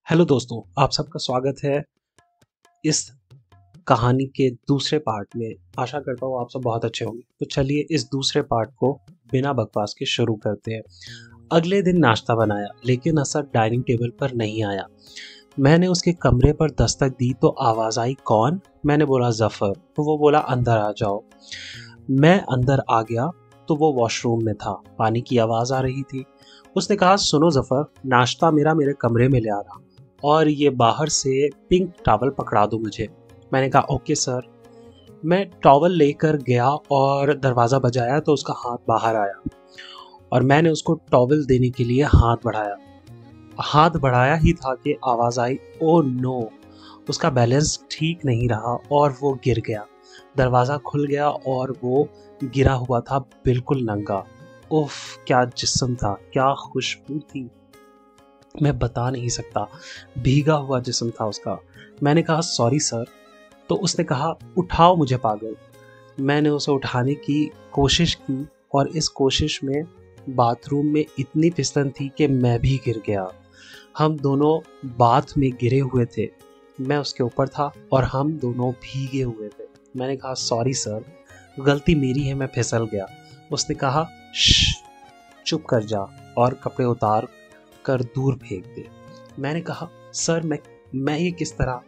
Hello दोस्तों, आप सबका स्वागत है इस कहानी के दूसरे पार्ट में। आशा करता हूँ आप सब बहुत अच्छे होंगे। तो चलिए इस दूसरे पार्ट को बिना बकवास के शुरू करते हैं। अगले दिन नाश्ता बनाया, लेकिन असद डाइनिंग टेबल पर नहीं आया। मैंने उसके कमरे पर दस्तक दी तो आवाज़ आई, कौन? मैंने बोला जफ़र। तो वो बोला अंदर आ जाओ। मैं अंदर आ गया तो वो वॉशरूम में था। पानी की आवाज़ आ रही थी। उसने कहा, सुनो जफ़र, नाश्ता मेरे कमरे में ले आना और ये बाहर से पिंक टॉवल पकड़ा दो मुझे। मैंने कहा, ओके सर। मैं टॉवल लेकर गया और दरवाज़ा बजाया तो उसका हाथ बाहर आया और मैंने उसको टॉवल देने के लिए हाथ बढ़ाया ही था कि आवाज़ आई, ओ नो। उसका बैलेंस ठीक नहीं रहा और वो गिर गया। दरवाज़ा खुल गया और वो गिरा हुआ था, बिल्कुल नंगा। उफ, क्या जिस्म था, क्या खुशबू थी, मैं बता नहीं सकता। भीगा हुआ जिस्म था उसका। मैंने कहा, सॉरी सर। तो उसने कहा, उठाओ मुझे पागल। मैंने उसे उठाने की कोशिश की और इस कोशिश में बाथरूम में इतनी फिसलन थी कि मैं भी गिर गया। हम दोनों बाथ में गिरे हुए थे। मैं उसके ऊपर था और हम दोनों भीगे हुए थे। मैंने कहा, सॉरी सर, गलती मेरी है, मैं फिसल गया। उसने कहा, श्श, चुप कर जा और कपड़े उतार कर दूर फेंक दे। मैंने कहा, सर मैं ये किस तरह?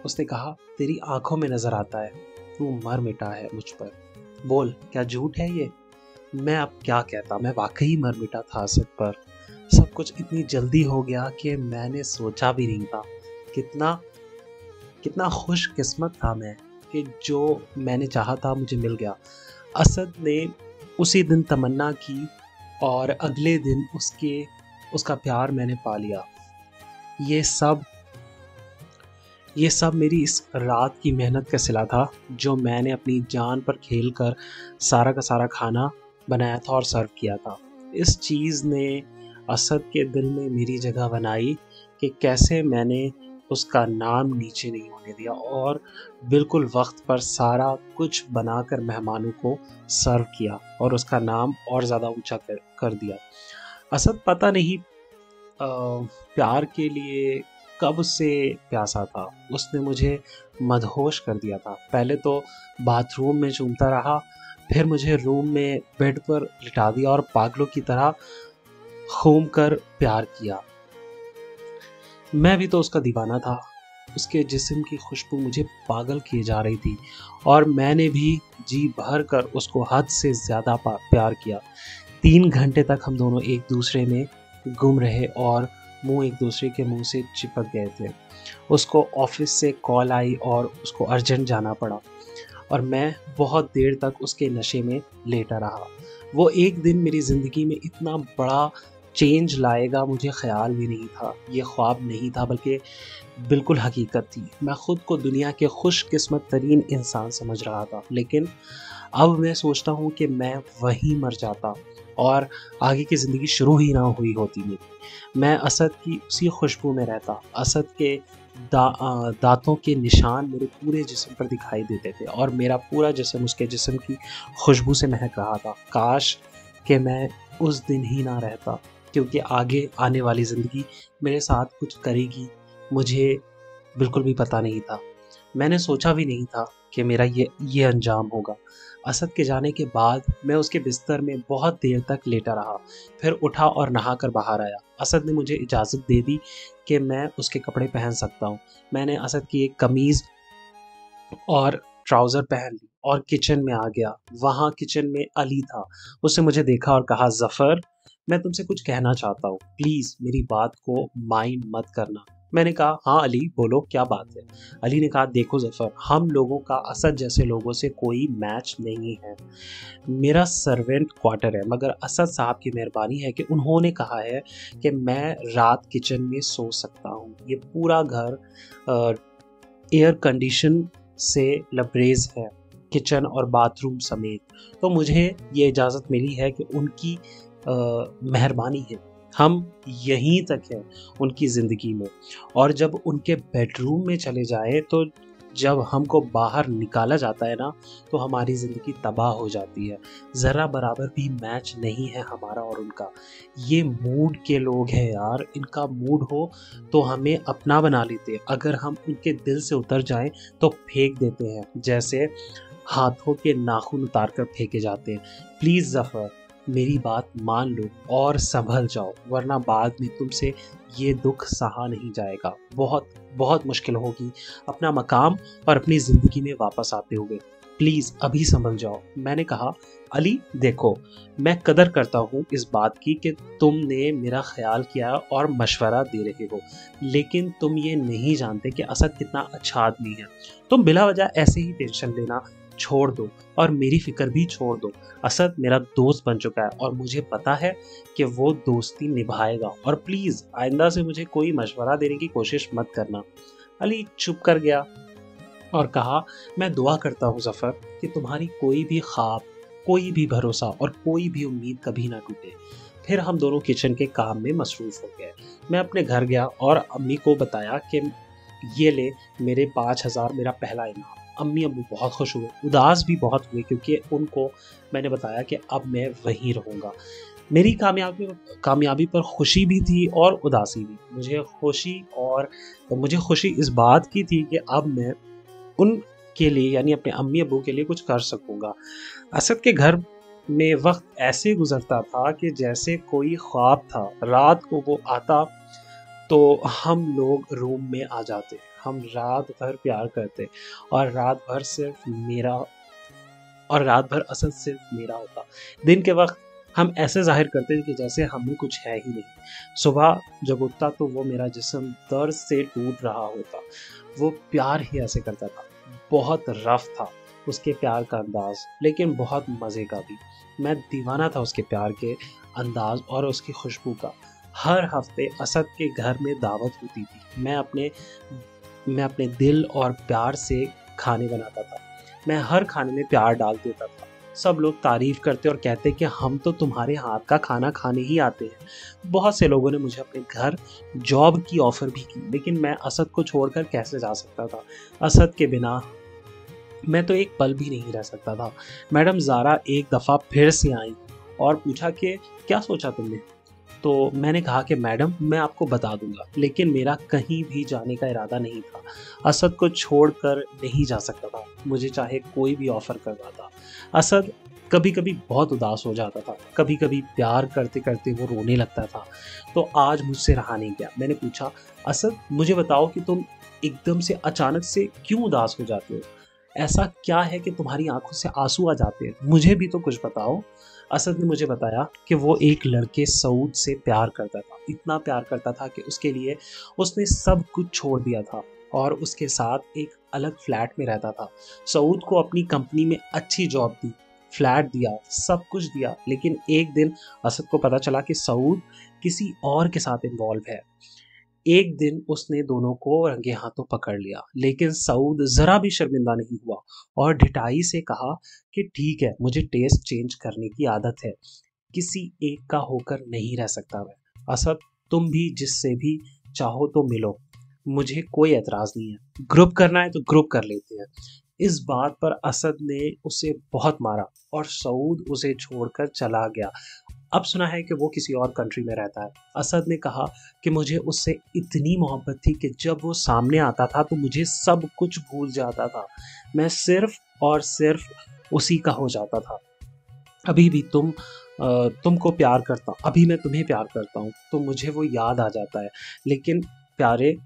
उसने कहा, तेरी आंखों में नजर आता है, तू मर मिटा है मुझ पर। बोल, क्या झूठ है ये? मैं अब क्या कहता, मैं वाकई मर मिटा था असद पर। सब कुछ इतनी जल्दी हो गया कि मैंने सोचा भी नहीं था। कितना कितना खुश किस्मत था मैं कि जो मैंने चाहा था मुझे मिल गया। असद ने उसी दिन तमन्ना की और अगले दिन उसका प्यार मैंने पा लिया। ये सब ये सब मेरी इस रात की मेहनत का सिला था, जो मैंने अपनी जान पर खेल कर सारा का सारा खाना बनाया था और सर्व किया था। इस चीज़ ने असद के दिल में मेरी जगह बनाई कि कैसे मैंने उसका नाम नीचे नहीं होने दिया और बिल्कुल वक्त पर सारा कुछ बनाकर मेहमानों को सर्व किया और उसका नाम और ज़्यादा ऊंचा कर दिया। असद पता नहीं प्यार के लिए कब से प्यासा था। उसने मुझे मदहोश कर दिया था। पहले तो बाथरूम में चूमता रहा, फिर मुझे रूम में बेड पर लिटा दिया और पागलों की तरह घूम कर प्यार किया। मैं भी तो उसका दीवाना था। उसके जिस्म की खुशबू मुझे पागल किए जा रही थी और मैंने भी जी भर कर उसको हद से ज़्यादा प्यार किया। 3 घंटे तक हम दोनों एक दूसरे में गुम रहे और मुंह एक दूसरे के मुंह से चिपक गए थे। उसको ऑफिस से कॉल आई और उसको अर्जेंट जाना पड़ा और मैं बहुत देर तक उसके नशे में लेटा रहा। वो एक दिन मेरी ज़िंदगी में इतना बड़ा चेंज लाएगा मुझे ख्याल भी नहीं था। ये ख्वाब नहीं था, बल्कि बिल्कुल हकीकत थी। मैं खुद को दुनिया के खुशकिस्मत तरीन इंसान समझ रहा था, लेकिन अब मैं सोचता हूँ कि मैं वहीं मर जाता और आगे की ज़िंदगी शुरू ही ना हुई होती मेरी। मैं असद की उसी खुशबू में रहता। असद के दांतों के निशान मेरे पूरे जिस्म पर दिखाई देते थे और मेरा पूरा जिस्म उसके जिस्म की खुशबू से महक रहा था। काश कि मैं उस दिन ही ना रहता, क्योंकि आगे आने वाली ज़िंदगी मेरे साथ कुछ करेगी मुझे बिल्कुल भी पता नहीं था। मैंने सोचा भी नहीं था कि मेरा ये अंजाम होगा। असद के जाने के बाद मैं उसके बिस्तर में बहुत देर तक लेटा रहा, फिर उठा और नहाकर बाहर आया। असद ने मुझे इजाज़त दे दी कि मैं उसके कपड़े पहन सकता हूँ। मैंने असद की एक कमीज़ और ट्राउज़र पहन ली और किचन में आ गया। वहाँ किचन में अली था। उसने मुझे देखा और कहा, ज़फ़र, मैं तुमसे कुछ कहना चाहता हूँ, प्लीज़ मेरी बात को माइंड मत करना। मैंने कहा, हाँ अली, बोलो, क्या बात है? अली ने कहा, देखो ज़फ़र, हम लोगों का असद जैसे लोगों से कोई मैच नहीं है। मेरा सर्वेंट क्वार्टर है, मगर असद साहब की मेहरबानी है कि उन्होंने कहा है कि मैं रात किचन में सो सकता हूँ। ये पूरा घर एयर कंडीशन से लबरेज है, किचन और बाथरूम समेत। तो मुझे ये इजाज़त मिली है कि उनकी मेहरबानी है, हम यहीं तक हैं उनकी ज़िंदगी में, और जब उनके बेडरूम में चले जाएं तो जब हमको बाहर निकाला जाता है ना, तो हमारी ज़िंदगी तबाह हो जाती है। ज़रा बराबर भी मैच नहीं है हमारा और उनका। ये मूड के लोग हैं यार, इनका मूड हो तो हमें अपना बना लेते हैं, अगर हम उनके दिल से उतर जाएँ तो फेंक देते हैं, जैसे हाथों के नाखून उतार कर फेंके जाते हैं। प्लीज़ ज़फ़र, मेरी बात मान लो और संभल जाओ, वरना बाद में तुमसे ये दुख सहा नहीं जाएगा। बहुत बहुत मुश्किल होगी अपना मकाम और अपनी ज़िंदगी में वापस आते हुए। प्लीज़ अभी संभल जाओ। मैंने कहा, अली देखो, मैं कदर करता हूँ इस बात की कि तुमने मेरा ख्याल किया और मशवरा दे रहे हो, लेकिन तुम ये नहीं जानते कि असद कितना अच्छा आदमी है। तुम बिला वजह ऐसे ही टेंशन लेना छोड़ दो और मेरी फिक्र भी छोड़ दो। असद मेरा दोस्त बन चुका है और मुझे पता है कि वो दोस्ती निभाएगा, और प्लीज़ आइंदा से मुझे कोई मशवरा देने की कोशिश मत करना। अली चुप कर गया और कहा, मैं दुआ करता हूँ ज़फ़र कि तुम्हारी कोई भी ख्वाब, कोई भी भरोसा और कोई भी उम्मीद कभी ना टूटे। फिर हम दोनों किचन के काम में मसरूफ़ हो गए। मैं अपने घर गया और अम्मी को बताया कि ये ले मेरे 5,000 मेरा पहला इनाम। अम्मी अब्बू बहुत खुश हुए, उदास भी बहुत हुए, क्योंकि उनको मैंने बताया कि अब मैं वहीं रहूँगा। मेरी कामयाबी पर खुशी भी थी और उदासी भी। मुझे खुशी इस बात की थी कि अब मैं उनके लिए, यानी अपने अम्मी अब्बू के लिए कुछ कर सकूँगा। असद के घर में वक्त ऐसे गुजरता था कि जैसे कोई ख्वाब था। रात को वो आता तो हम लोग रूम में आ जाते, हम रात भर प्यार करते और रात भर असद सिर्फ मेरा होता। दिन के वक्त हम ऐसे जाहिर करते थे कि जैसे हमें कुछ है ही नहीं। सुबह जब उठता तो वो मेरा जिस्म दर्द से टूट रहा होता। वो प्यार ही ऐसे करता था। बहुत रफ था उसके प्यार का अंदाज, लेकिन बहुत मज़े का भी। मैं दीवाना था उसके प्यार के अंदाज और उसकी खुशबू का। हर हफ्ते असद के घर में दावत होती थी। मैं अपने दिल और प्यार से खाने बनाता था। मैं हर खाने में प्यार डाल देता था। सब लोग तारीफ करते और कहते कि हम तो तुम्हारे हाथ का खाना खाने ही आते हैं। बहुत से लोगों ने मुझे अपने घर जॉब की ऑफ़र भी की, लेकिन मैं असद को छोड़कर कैसे जा सकता था। असद के बिना मैं तो एक पल भी नहीं रह सकता था। मैडम ज़ारा एक दफ़ा फिर से आई और पूछा कि क्या सोचा तुमने? तो मैंने कहा कि मैडम, मैं आपको बता दूंगा, लेकिन मेरा कहीं भी जाने का इरादा नहीं था। असद को छोड़कर नहीं जा सकता था, मुझे चाहे कोई भी ऑफ़र करवाता। असद कभी कभी बहुत उदास हो जाता था, कभी कभी प्यार करते करते वो रोने लगता था। तो आज मुझसे रहा नहीं गया। मैंने पूछा, असद मुझे बताओ कि तुम एकदम से अचानक से क्यों उदास हो जाते हो? ऐसा क्या है कि तुम्हारी आंखों से आंसू आ जाते हैं? मुझे भी तो कुछ बताओ। असद ने मुझे बताया कि वो एक लड़के सऊद से प्यार करता था। इतना प्यार करता था कि उसके लिए उसने सब कुछ छोड़ दिया था और उसके साथ एक अलग फ्लैट में रहता था। सऊद को अपनी कंपनी में अच्छी जॉब दी, फ्लैट दिया, सब कुछ दिया, लेकिन एक दिन असद को पता चला कि सऊद किसी और के साथ इन्वॉल्व है। एक दिन उसने दोनों को रंगे हाथों पकड़ लिया, लेकिन सऊद ज़रा भी शर्मिंदा नहीं हुआ और ढिठाई से कहा कि ठीक है, मुझे टेस्ट चेंज करने की आदत है, किसी एक का होकर नहीं रह सकता मैं। असद, तुम भी जिससे भी चाहो तो मिलो, मुझे कोई एतराज़ नहीं है। ग्रुप करना है तो ग्रुप कर लेते हैं। इस बात पर असद ने उसे बहुत मारा और सऊद उसे छोड़कर चला गया। अब सुना है कि वो किसी और कंट्री में रहता है। असद ने कहा कि मुझे उससे इतनी मोहब्बत थी कि जब वो सामने आता था तो मुझे सब कुछ भूल जाता था। मैं सिर्फ और सिर्फ उसी का हो जाता था। अभी भी तुमको प्यार करता हूँ, अभी मैं तुम्हें प्यार करता हूँ तो मुझे वो याद आ जाता है, लेकिन प्यारे,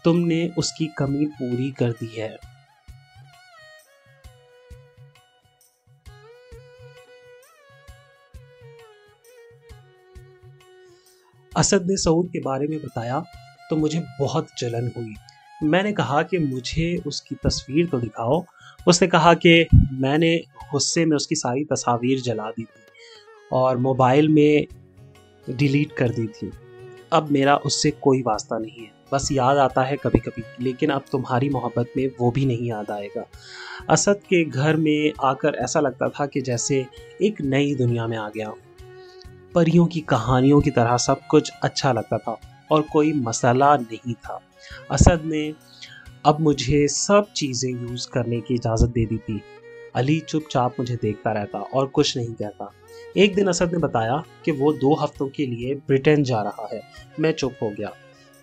तुमने उसकी कमी पूरी कर दी है। असद ने सऊद के बारे में बताया तो मुझे बहुत जलन हुई। मैंने कहा कि मुझे उसकी तस्वीर तो दिखाओ। उसने कहा कि मैंने गुस्से में उसकी सारी तस्वीर जला दी थी और मोबाइल में डिलीट कर दी थी। अब मेरा उससे कोई वास्ता नहीं है, बस याद आता है कभी कभी, लेकिन अब तुम्हारी मोहब्बत में वो भी नहीं याद आएगा। असद के घर में आकर ऐसा लगता था कि जैसे एक नई दुनिया में आ गया। परियों की कहानियों की तरह सब कुछ अच्छा लगता था और कोई मसला नहीं था। असद ने अब मुझे सब चीज़ें यूज़ करने की इजाज़त दे दी थी। अली चुपचाप मुझे देखता रहता और कुछ नहीं कहता। एक दिन असद ने बताया कि वो 2 हफ्तों के लिए ब्रिटेन जा रहा है। मैं चुप हो गया।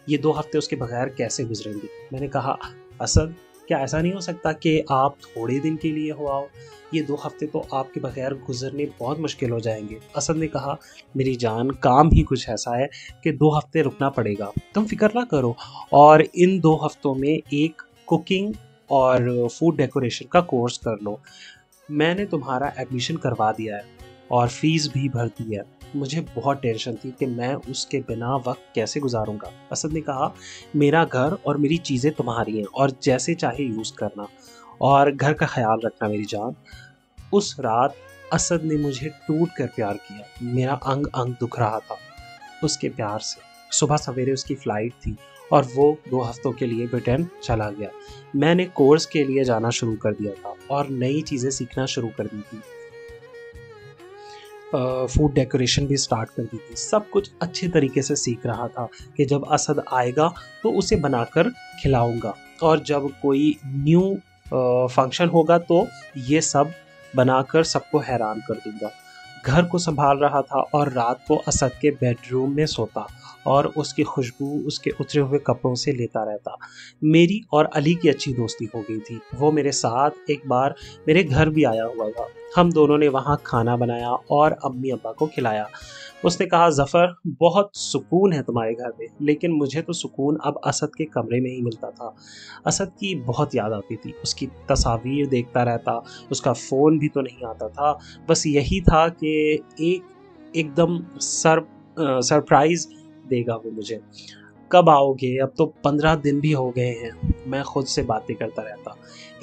ये 2 हफ्ते उसके बगैर कैसे गुजरेंगे? मैंने कहा, असद, क्या ऐसा नहीं हो सकता कि आप थोड़े दिन के लिए हो आओ? ये 2 हफ्ते तो आपके बगैर गुजरने बहुत मुश्किल हो जाएंगे। असद ने कहा, मेरी जान, काम ही कुछ ऐसा है कि 2 हफ्ते रुकना पड़ेगा। तुम फिक्र ना करो, और इन 2 हफ्तों में एक कुकिंग और फूड डेकोरेशन का कोर्स कर लो। मैंने तुम्हारा एडमिशन करवा दिया है और फीस भी भर दी है। मुझे बहुत टेंशन थी कि मैं उसके बिना वक्त कैसे गुजारूंगा। असद ने कहा, मेरा घर और मेरी चीज़ें तुम्हारी हैं और जैसे चाहे यूज़ करना, और घर का ख्याल रखना मेरी जान। उस रात असद ने मुझे टूट कर प्यार किया। मेरा अंग अंग दुख रहा था उसके प्यार से। सुबह सवेरे उसकी फ़्लाइट थी और वो 2 हफ्तों के लिए ब्रिटेन चला गया। मैंने कोर्स के लिए जाना शुरू कर दिया था और नई चीज़ें सीखना शुरू कर दी थी। फूड डेकोरेशन भी स्टार्ट कर दी थी। सब कुछ अच्छे तरीके से सीख रहा था कि जब असद आएगा तो उसे बनाकर खिलाऊंगा, और जब कोई न्यू फंक्शन होगा तो ये सब बनाकर सबको हैरान कर दूंगा। घर को संभाल रहा था और रात को असद के बेडरूम में सोता और उसकी खुशबू उसके उतरे हुए कपड़ों से लेता रहता। मेरी और अली की अच्छी दोस्ती हो गई थी। वो मेरे साथ एक बार मेरे घर भी आया हुआ था। हम दोनों ने वहाँ खाना बनाया और अम्मी अब्बा को खिलाया। उसने कहा, ज़फ़र, बहुत सुकून है तुम्हारे घर में, लेकिन मुझे तो सुकून अब असद के कमरे में ही मिलता था। असद की बहुत याद आती थी। उसकी तस्वीर देखता रहता। उसका फ़ोन भी तो नहीं आता था। बस यही था कि एकदम सरप्राइज़ देगा वो मुझे। कब आओगे? अब तो 15 दिन भी हो गए हैं। मैं खुद से बातें करता रहता।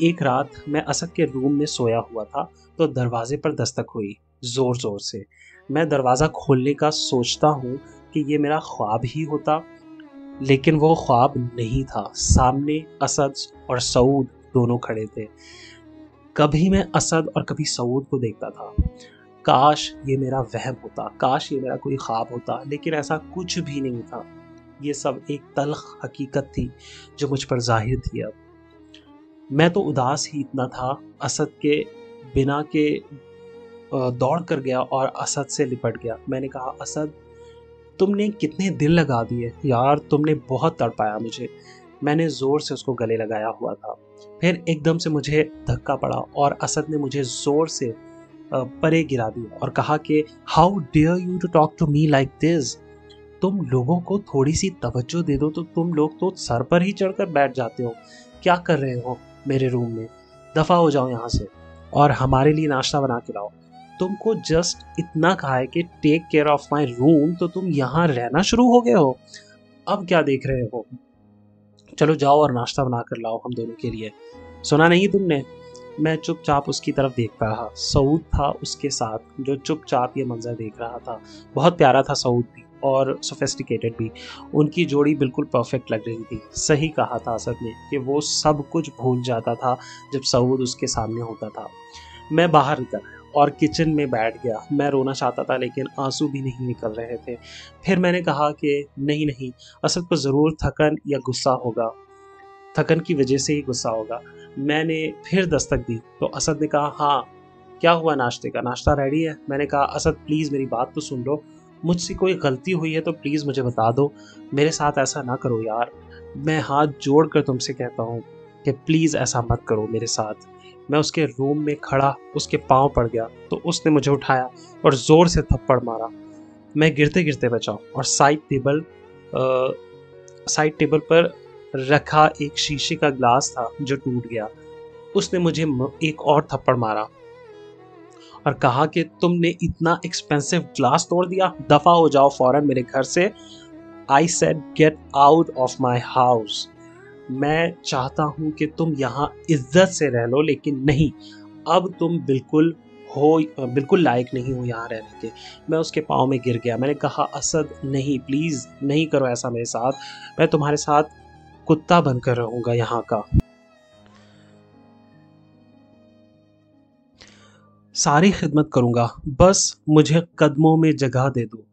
एक रात मैं असद के रूम में सोया हुआ था तो दरवाजे पर दस्तक हुई, ज़ोर ज़ोर से। मैं दरवाज़ा खोलने का सोचता हूँ कि ये मेरा ख्वाब ही होता, लेकिन वो ख्वाब नहीं था। सामने असद और सऊद दोनों खड़े थे। कभी मैं असद और कभी सऊद को देखता था। काश ये मेरा वहम होता, काश ये मेरा कोई ख्वाब होता, लेकिन ऐसा कुछ भी नहीं था। ये सब एक तल्ख हकीकत थी जो मुझ पर ज़ाहिर थी अब। मैं तो उदास ही इतना था। असद के बिना के दौड़ कर गया और असद से लिपट गया। मैंने कहा, असद, तुमने कितने दिल लगा दिए यार, तुमने बहुत तड़पाया मुझे। मैंने ज़ोर से उसको गले लगाया हुआ था। फिर एकदम से मुझे धक्का पड़ा और असद ने मुझे ज़ोर से परे गिरा दिया और कहा कि how dare you to talk to me like this. तुम लोगों को थोड़ी सी तवज्जो दे दो तो तुम लोग तो सर पर ही चढ़कर बैठ जाते हो। क्या कर रहे हो मेरे रूम में? दफ़ा हो जाओ यहाँ से और हमारे लिए नाश्ता बना के लाओ। तुमको जस्ट इतना कहा है कि take care of my room, तो तुम यहाँ रहना शुरू हो गए हो। अब क्या देख रहे हो? चलो जाओ और नाश्ता बना कर लाओ हम दोनों के लिए। सुना नहीं तुमने? मैं चुपचाप उसकी तरफ देखता रहा। सऊद था उसके साथ जो चुपचाप ये मंजर देख रहा था। बहुत प्यारा था सऊद भी और सोफिस्टिकेटेड भी। उनकी जोड़ी बिल्कुल परफेक्ट लग रही थी। सही कहा था असद ने कि वो सब कुछ भूल जाता था जब सऊद उसके सामने होता था। मैं बाहर निकल और किचन में बैठ गया। मैं रोना चाहता था लेकिन आंसू भी नहीं निकल रहे थे। फिर मैंने कहा कि नहीं नहीं, असद को ज़रूर थकन या गुस्सा होगा, थकन की वजह से ही गुस्सा होगा। मैंने फिर दस्तक दी तो असद ने कहा, हाँ, क्या हुआ नाश्ते का? नाश्ता रेडी है। मैंने कहा, असद प्लीज़ मेरी बात तो सुन लो। मुझसे कोई गलती हुई है तो प्लीज़ मुझे बता दो। मेरे साथ ऐसा ना करो यार। मैं हाथ जोड़ कर तुमसे कहता हूँ कि प्लीज़ ऐसा मत करो मेरे साथ। मैं उसके रूम में खड़ा उसके पाँव पड़ गया तो उसने मुझे उठाया और ज़ोर से थप्पड़ मारा। मैं गिरते गिरते बचा और साइड टेबल पर रखा एक शीशे का ग्लास था जो टूट गया। उसने मुझे एक और थप्पड़ मारा और कहा कि तुमने इतना एक्सपेंसिव ग्लास तोड़ दिया, दफा हो जाओ फौरन मेरे घर से। I said get out of my house. मैं चाहता हूं कि तुम यहाँ इज्जत से रह लो, लेकिन नहीं, अब तुम बिल्कुल लायक नहीं हो यहाँ रहने के। मैं उसके पाँव में गिर गया। मैंने कहा, असद नहीं, प्लीज़ नहीं करो ऐसा मेरे साथ। मैं तुम्हारे साथ कुत्ता बनकर रहूंगा यहाँ का। सारी खिदमत करूंगा, बस मुझे कदमों में जगह दे दो।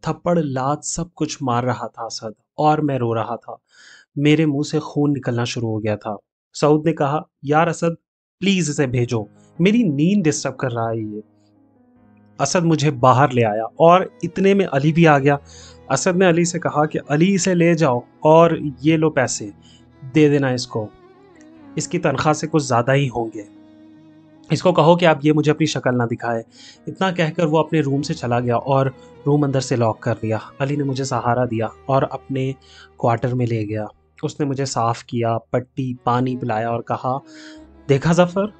थप्पड़ लात सब कुछ मार रहा था असद और मैं रो रहा था। मेरे मुंह से खून निकलना शुरू हो गया था। सऊद ने कहा, यार असद, प्लीज इसे भेजो, मेरी नींद डिस्टर्ब कर रहा है ये। असद मुझे बाहर ले आया और इतने में अली भी आ गया। असद ने अली से कहा कि अली इसे ले जाओ और ये लो पैसे, दे देना इसको, इसकी तनख्वाह से कुछ ज़्यादा ही होंगे। इसको कहो कि आप ये मुझे अपनी शक्ल ना दिखाए। इतना कहकर वो अपने रूम से चला गया और रूम अंदर से लॉक कर दिया। अली ने मुझे सहारा दिया और अपने क्वार्टर में ले गया। उसने मुझे साफ़ किया, पट्टी, पानी पिलाया और कहा, देखा ज़फ़र,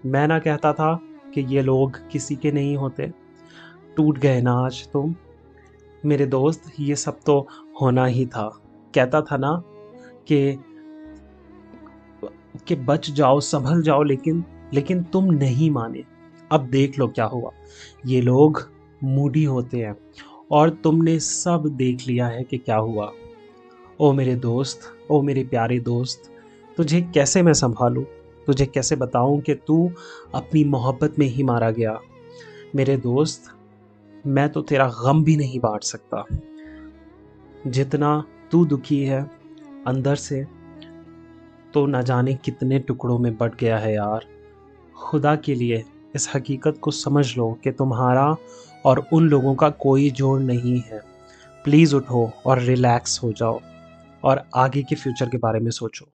मैं ना कहता था कि ये लोग किसी के नहीं होते। टूट गए ना आज तुम। मेरे दोस्त, ये सब तो होना ही था। कहता था ना कि बच जाओ, संभल जाओ, लेकिन लेकिन तुम नहीं माने। अब देख लो क्या हुआ। ये लोग मूडी होते हैं और तुमने सब देख लिया है कि क्या हुआ। ओ मेरे दोस्त, ओ मेरे प्यारे दोस्त, तुझे कैसे मैं संभालूं, तुझे कैसे बताऊं कि तू अपनी मोहब्बत में ही मारा गया। मेरे दोस्त, मैं तो तेरा गम भी नहीं बांट सकता। जितना तू दुखी है अंदर से, तो न जाने कितने टुकड़ों में बट गया है यार। खुदा के लिए इस हकीकत को समझ लो कि तुम्हारा और उन लोगों का कोई जोड़ नहीं है। प्लीज़ उठो और रिलैक्स हो जाओ और आगे के फ्यूचर के बारे में सोचो।